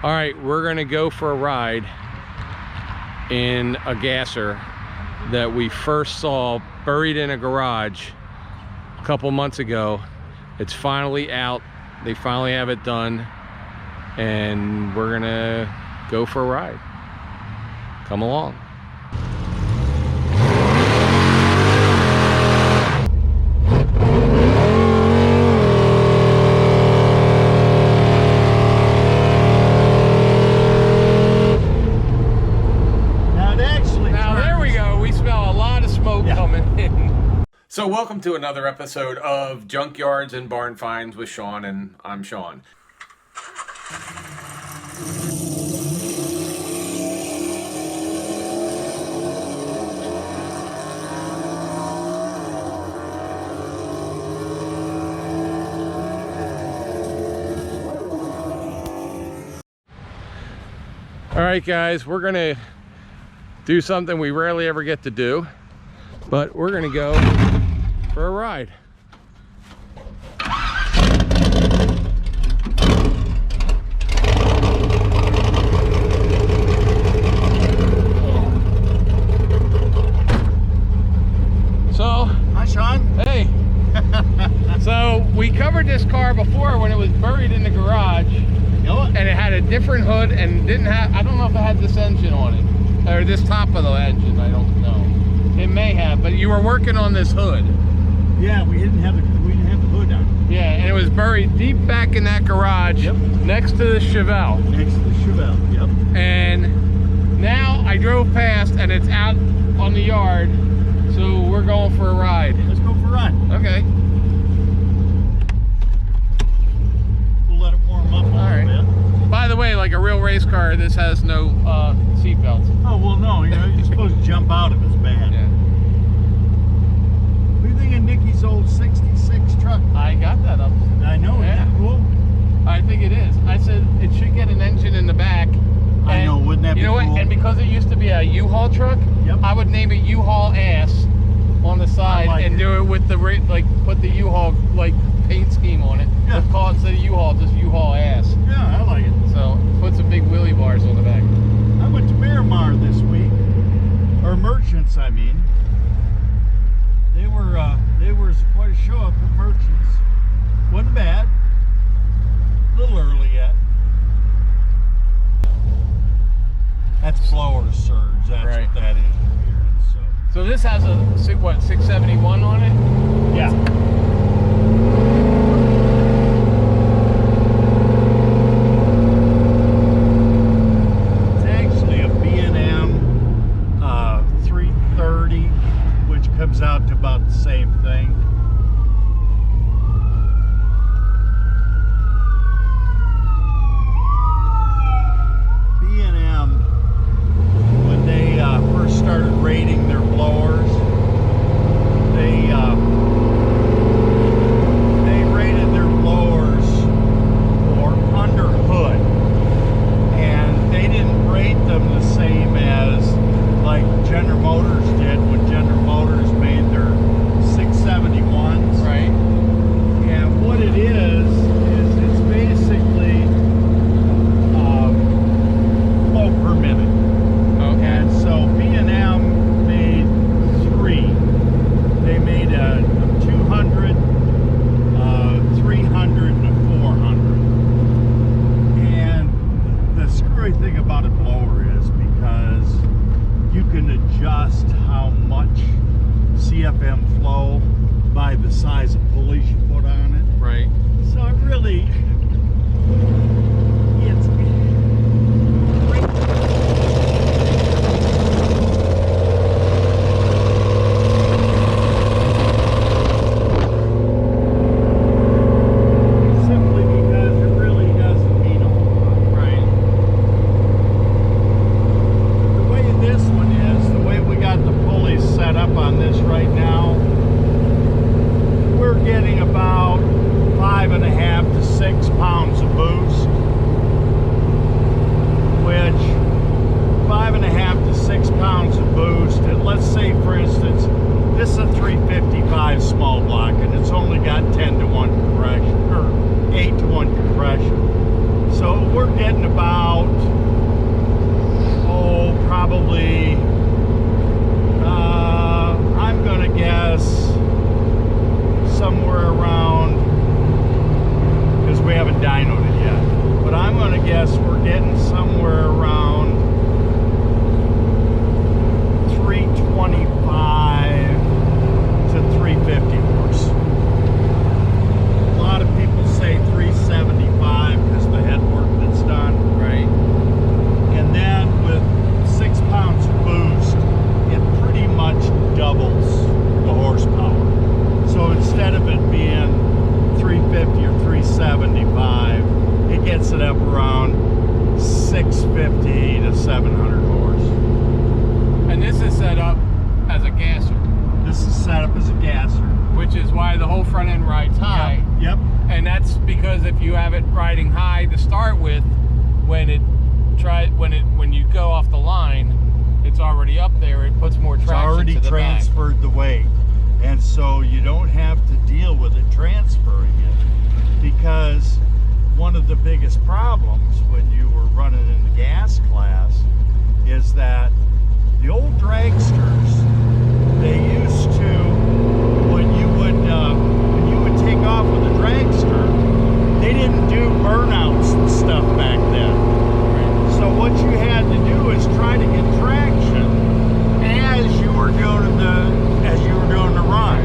All right, we're gonna go for a ride in a gasser that we first saw buried in a garage a couple months ago. It's finally out. They finally have it done, and we're gonna go for a ride. Come along. So welcome to another episode of Junkyards and Barn Finds with Sean, and I'm Sean. All right, guys, we're gonna do something we rarely ever get to do, but we're gonna go for a ride. So, hi Sean. Hey. So we covered this car before when it was buried in the garage, and it had a different hood and didn't have, I don't know if it had this engine on it or this top of the engine, I don't know. It may have, but you were working on this hood. Yeah, we didn't have the hood on. Yeah, and it was buried deep back in that garage. Yep. Next to the Chevy. Next to the Chevy, yep. And now I drove past and it's out on the yard, so we're going for a ride. Let's go for a ride. Okay. We'll let it warm up a little bit. By the way, like a real race car, this has no seat belts. Oh, well, no, you're supposed to jump out if it's bad. Yeah. What do you think of Nikki's old 66 truck? I got that up. I know, yeah. Isn't that cool? I think it is. I said it should get an engine in the back. I know, wouldn't that be cool? You know what? And because it used to be a U-Haul truck, yep. I would name it U-Haul ass on the side and do it with the put the U-Haul paint scheme on it. Yeah. Let's call it, instead of U-Haul, just U-Haul ass. Yeah, I like it. So put some big wheelie bars on the back. I went to Miramar this week, or Merchants, I mean. They were quite a show up at Merchants. Wasn't bad. A little early yet. That's blower surge. That's right. What that is. So this has a what, 671 on it? Yeah. It's actually a B&M 330, which comes out to about the same thing. B&M, when they first started rating their blowers, they rated their blowers for under hood, and they didn't rate them the same as like General Motors did when General Motors made their 671s. Right. And what it is it's basically flow per minute. Okay. And so B&M made three. They made a 200, 300, and a 400. And the screwy thing about a blower is because you can adjust how much CFM flow by the size of pulleys you put on it. Right. So it really, it's simply because it really doesn't mean a whole lot. Right. The way this one is, the way we got the pulleys set up on this right now, we're getting about 5.5 to 6 pounds of boost guess we're getting somewhere around 325 to 350 horse. A lot of people say 375 because the head work that's done. Right. And then with 6 pounds boost, it pretty much doubles the horsepower. So instead of it being 350 or 375, it gets it up around 650 to 700 horse. And this is set up as a gasser. This is set up as a gasser. Which is why the whole front end rides high. Yep. And that's because if you have it riding high to start with, when you go off the line, it's already up there. It puts more traction. It's already to the transferred the weight, and so you don't have to deal with it transferring it. Because one of the biggest problems when you were running in the gas class is that the old dragsters, they used to, when you would take off with a dragster, they didn't do burnouts and stuff back then. So what you had to do is try to get traction as you were doing the run.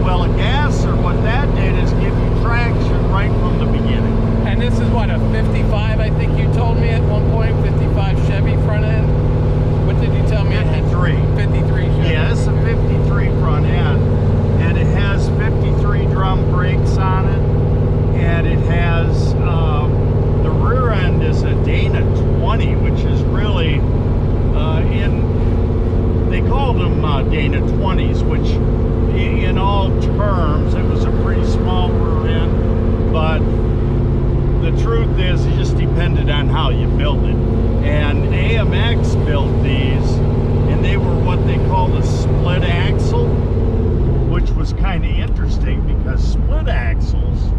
Well, a gasser, what that did is give you traction right from the beginning. And this is what, a 55, I think you told me at one point, 55 Chevy front end? What did you tell me? 53. 53 Chevy. Yeah, it's a 53 front end, and it has 53 drum brakes on it, and it has the rear end is a Dana 20, which is really they called them Dana 20s, which in all terms it was a pretty small rear end, but the truth is it just depended on how you built it. And AMX built these, and they were what they called a split axle, which was kind of interesting because split axles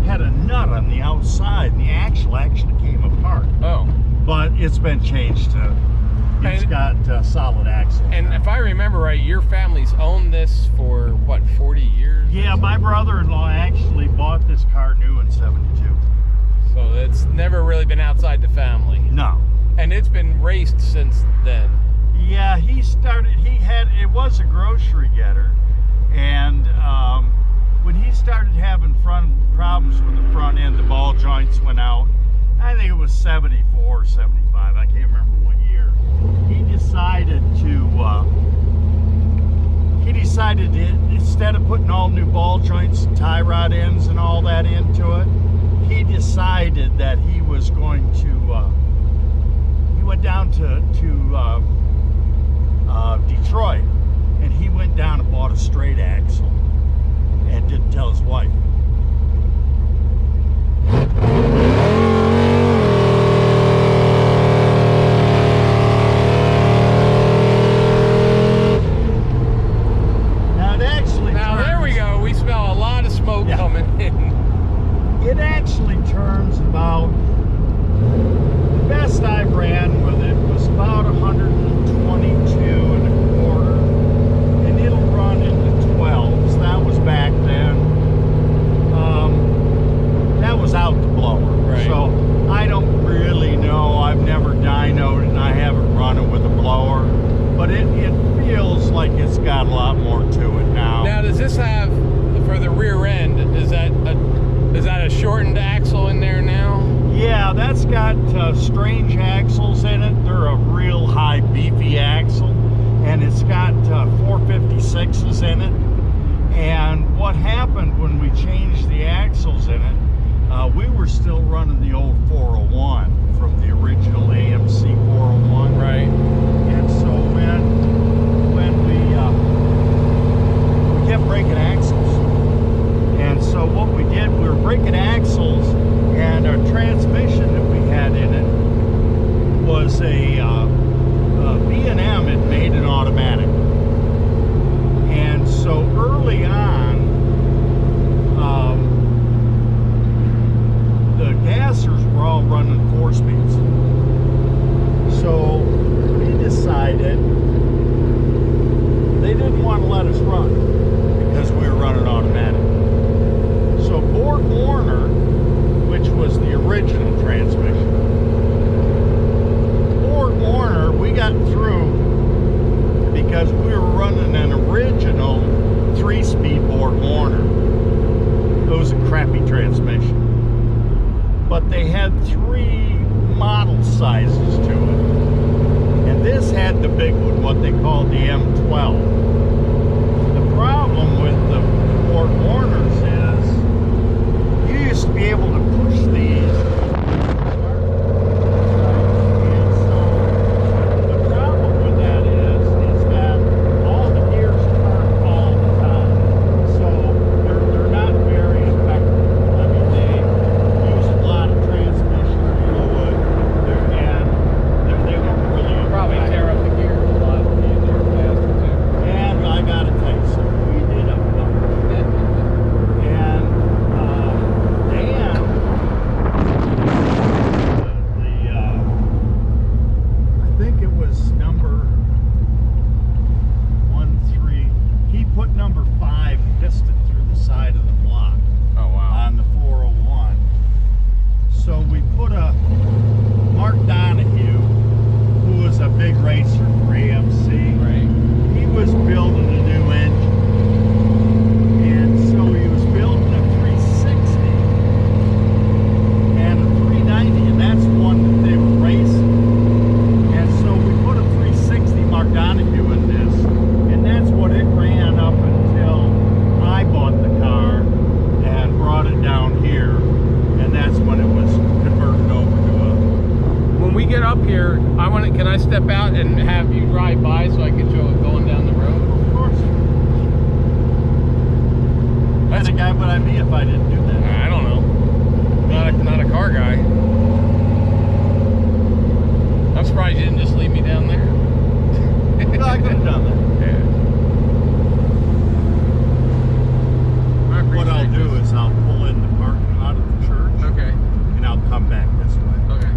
had a nut on the outside, and the axle actually came apart. Oh. But it's been changed to, it's got solid axles. And if I remember right, your family's owned this for, what, 40 years? Yeah, my brother-in-law actually bought this car new in '72. So it's never really been outside the family. No. And it's been raced since then. Yeah, it was a grocery getter, and when he started having problems with the front end, the ball joints went out. I think it was 74 or 75, I can't remember what year. He decided to, instead of putting all new ball joints and tie rod ends and all that into it, he decided that he was going to, he went down to Detroit, and he went down and bought a straight axle and didn't tell his wife. Now there we go. We smell a lot of smoke coming in. It actually turns about, the best I've ran with it was about 122.25, and it'll run into 12s. That was back then. That was out the blower. Right. So I don't really know. I've never dynoed it, and I haven't run it with a blower. But it feels like it's got a lot more to it now. Now, does this have, for the rear end, is that a shortened axle in there now? Yeah, that's got strange axles in it. They're a real high beefy axle, and it's got 456s in it. And what happened when we changed the axles in it, we were still running the old 401 from the original AMC 401. Right. And so when we kept breaking axles, and so what we did, we were breaking axles, and our transmission that we had in it was a B&M had made an automatic. And so early on, the gassers were all running 4-speeds. So we decided they didn't want to let us run because we were running automatic. So Ford Warner, which was the original transmission, three model sizes to it. And this had the big one, what they called the M12. The problem with the Ford Warners is you used to be able to push these. And so the problem with that is that all the gears turn all the time. So they're not very effective. I mean, they use a lot of transmission fluid, and they don't really Probably tear up the gears a lot easier and faster too. And I gotta tell you something, we did up numbers. And Dan, I think it was number 13, he put number 5 piston through the side of the block Oh wow. on the 401. So we put a Mark Donahue, who was a big racer for AMC. Right. He was building a new engine, and so he was building a 360 and a 390, and that's one that they were racing. And so we put a 360 Mark Donahue in this, and that's what it ran up until I bought the car and brought it down here, and that's when it was converted over to a. When we get up here, can I step out and have you drive by so I can show it going down the road? Of course. What kind of guy would I be if I didn't do that? I don't know. Not a car guy. I'm surprised you didn't just leave me down there. No, I could have done that. Yeah. I What I'll appreciate do this. is I'll pull in the parking lot of the church, Okay. and I'll come back this way. Okay.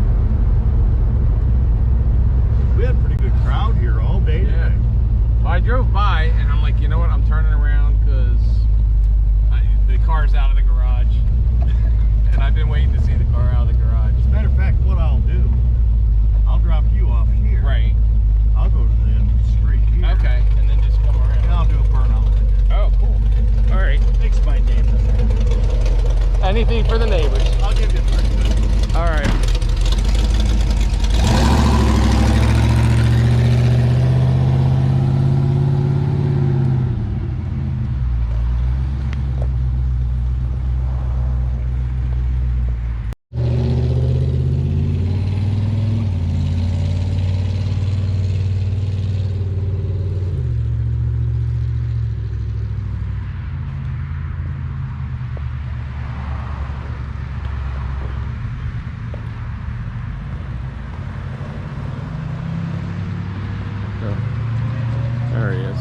We had a pretty good crowd here all day Yeah. today. Well, I drove by and I'm like, you know what? I'm turning around because the car's out of the garage, and I've been waiting to see the car out of the garage. As a matter of fact, what I'll do, I'll drop you off here. Right. I'll go to the end of the street here. Okay. And then just come And around. I'll do a burnout right there. Oh, cool. All right. Makes my neighbors happy. Anything for the neighbors. I'll give you 30 minutes. All right. There he is.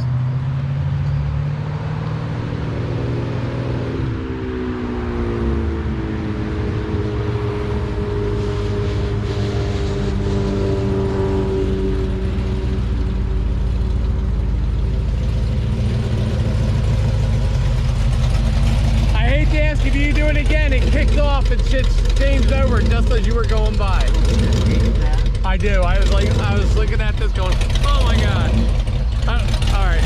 I hate to ask if you do it again. It kicked off and shit's changed over just as you were going by. I do. I was looking at this going, oh my god. All right.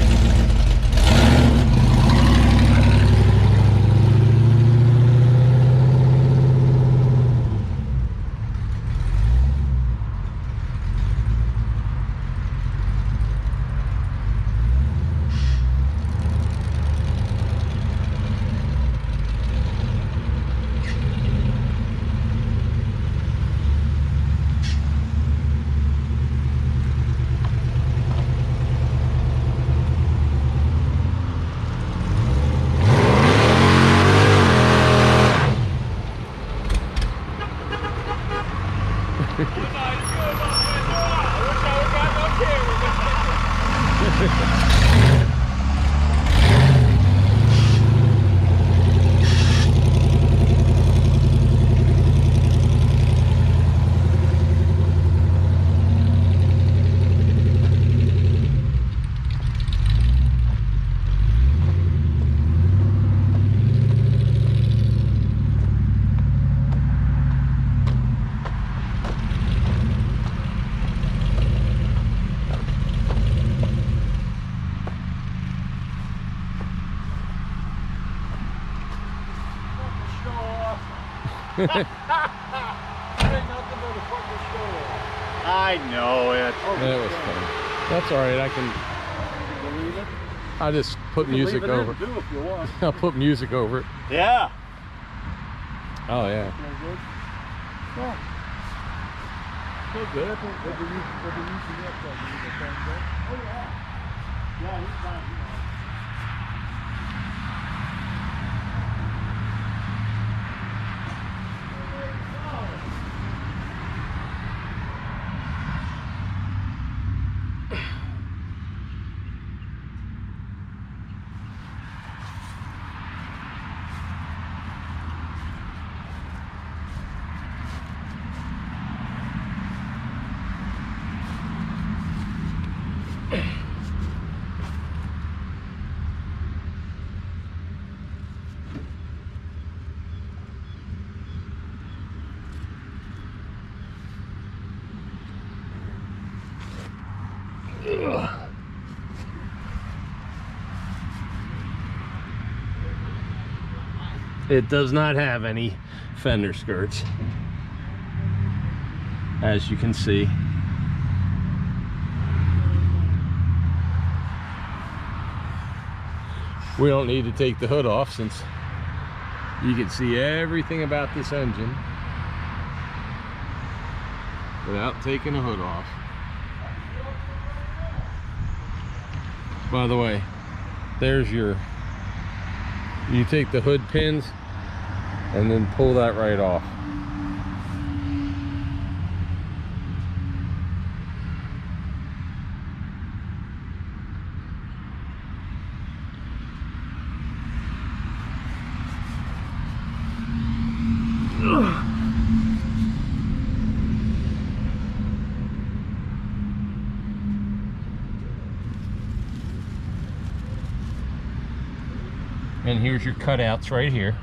Hey, I know it. That was fun. That's all right. I can. Believe it? I just put music over. Do if you want. I'll put music over it. Yeah. Oh yeah. Yeah. So good. Oh yeah. Yeah, he's fine. It does not have any fender skirts, as you can see. We don't need to take the hood off since you can see everything about this engine without taking the hood off. By the way, there's your, you take the hood pins and then pull that right off. And here's your cutouts right here.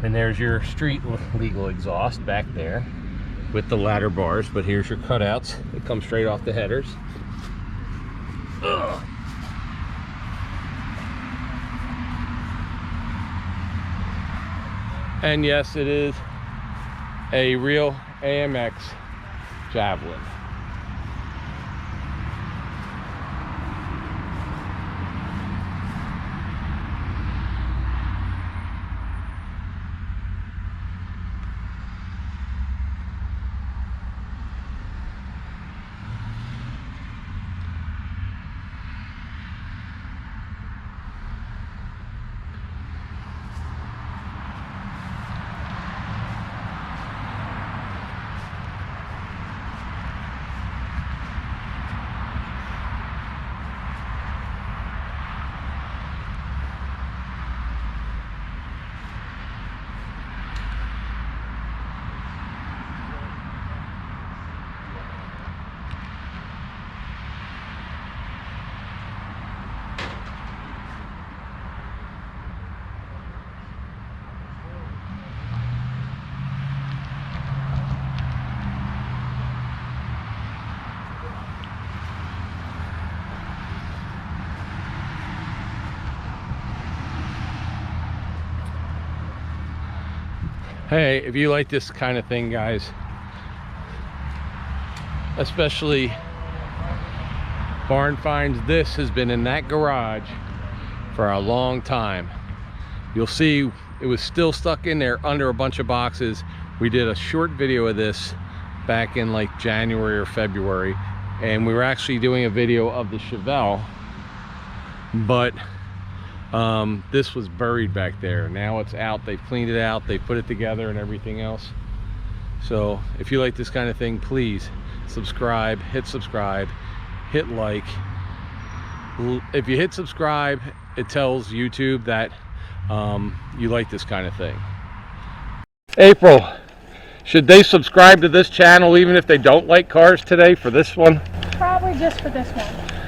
And there's your street legal exhaust back there with the ladder bars, but here's your cutouts that come straight off the headers. Ugh. And yes, it is a real AMX Javelin. Hey, if you like this kind of thing, guys, especially barn finds, this has been in that garage for a long time. You'll see it was still stuck in there under a bunch of boxes. We did a short video of this back in like January or February, and we were actually doing a video of the Chevelle, but this was buried back there. Now it's out. They've cleaned it out, they put it together and everything else. So if you like this kind of thing, please subscribe, hit like. If you hit subscribe, it tells YouTube that you like this kind of thing. April, should they subscribe to this channel even if they don't like cars today for this one? Probably just for this one.